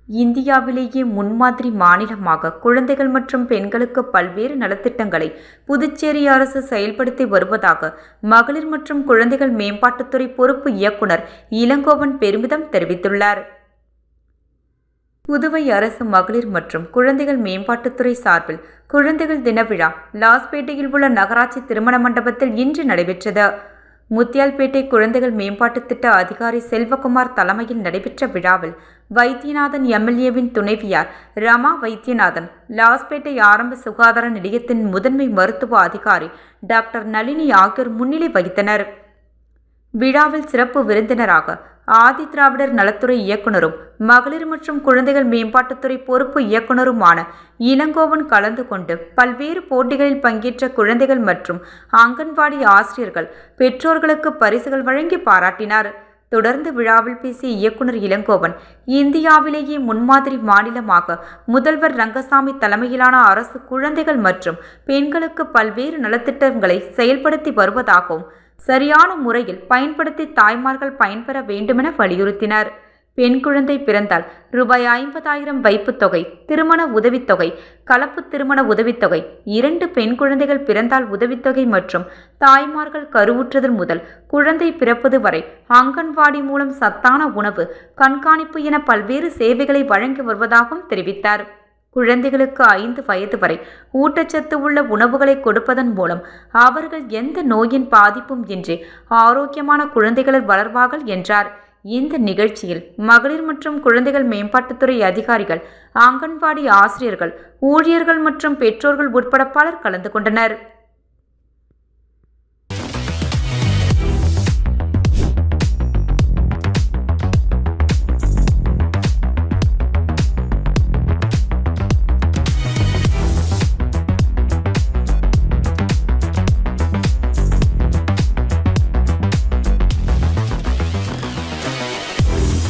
இந்தியாவிலேயே முன்மாதிரி மாநிலமாக குழந்தைகள் மற்றும் பெண்களுக்கு பல்வேறு நலத்திட்டங்களை புதுச்சேரி அரசு செயல்படுத்தி வருவதாக மகளிர் மற்றும் குழந்தைகள் மேம்பாட்டுத்துறை பொறுப்பு இயக்குனர் இளங்கோவன் பெருமிதம் தெரிவித்துள்ளார். புதுவை அரசு மகளிர் மற்றும் குழந்தைகள் மேம்பாட்டுத்துறை சார்பில் குழந்தைகள் தின விழா லாஸ்பேட்டையில் உள்ள நகராட்சி திருமண மண்டபத்தில் இன்று நடைபெற்றது. முத்தியால்பேட்டை குழந்தைகள் மேம்பாட்டு திட்ட அதிகாரி செல்வகுமார் தலைமையில் நடைபெற்ற விழாவில் வைத்தியநாதன் எம்எல்ஏவின் துணைவியார் ரமா வைத்தியநாதன், லாஸ்பேட்டை ஆரம்ப சுகாதார நிலையத்தின் முதன்மை மருத்துவ அதிகாரி டாக்டர் நளினி ஆகியோர் முன்னிலை வகித்தனர். விழாவில் சிறப்பு விருந்தினராக ஆதி திராவிடர் நலத்துறை இயக்குனரும் மகளிர் மற்றும் குழந்தைகள் மேம்பாட்டுத்துறை பொறுப்பு இயக்குனருமான இளங்கோவன் கலந்து கொண்டு பல்வேறு போட்டிகளில் பங்கேற்ற குழந்தைகள் மற்றும் அங்கன்வாடி ஆசிரியர்கள், பெற்றோர்களுக்கு பரிசுகள் வழங்கி பாராட்டினார். தொடர்ந்து விழாவில் பேசிய இயக்குனர் இளங்கோவன், இந்தியாவிலேயே முன்மாதிரி மாநிலமாக முதல்வர் ரங்கசாமி தலைமையிலான அரசு குழந்தைகள் மற்றும் பெண்களுக்கு பல்வேறு நலத்திட்டங்களை செயல்படுத்தி வருவதாகவும் சரியான முறையில் பயன்படுத்தி தாய்மார்கள் பயன்பெற வேண்டுமென வலியுறுத்தினார். பெண் குழந்தை பிறந்தால் ரூபாய் 50,000 வைப்புத் தொகை, திருமண உதவித்தொகை, கலப்பு திருமண உதவித்தொகை, 2 பெண் குழந்தைகள் பிறந்தால் உதவித்தொகை மற்றும் தாய்மார்கள் கருவுற்றுதல் முதல் குழந்தை பிறப்பது வரை அங்கன்வாடி மூலம் சத்தான உணவு கண்காணிப்பு என பல்வேறு சேவைகளை வழங்கி வருவதாகவும் தெரிவித்தார். குழந்தைகளுக்கு 5 வயது வரை ஊட்டச்சத்து உள்ள உணவுகளை கொடுப்பதன் மூலம் அவர்கள் எந்த நோயின் பாதிப்பும் இன்றி ஆரோக்கியமான குழந்தைகள் வளர்வார்கள் என்றார். இந்த நிகழ்ச்சியில் மகளிர் மற்றும் குழந்தைகள் மேம்பாட்டுத்துறை அதிகாரிகள், அங்கன்வாடி ஆசிரியர்கள், ஊழியர்கள் மற்றும் பெற்றோர்கள் உட்பட பலர் கலந்து கொண்டனர்.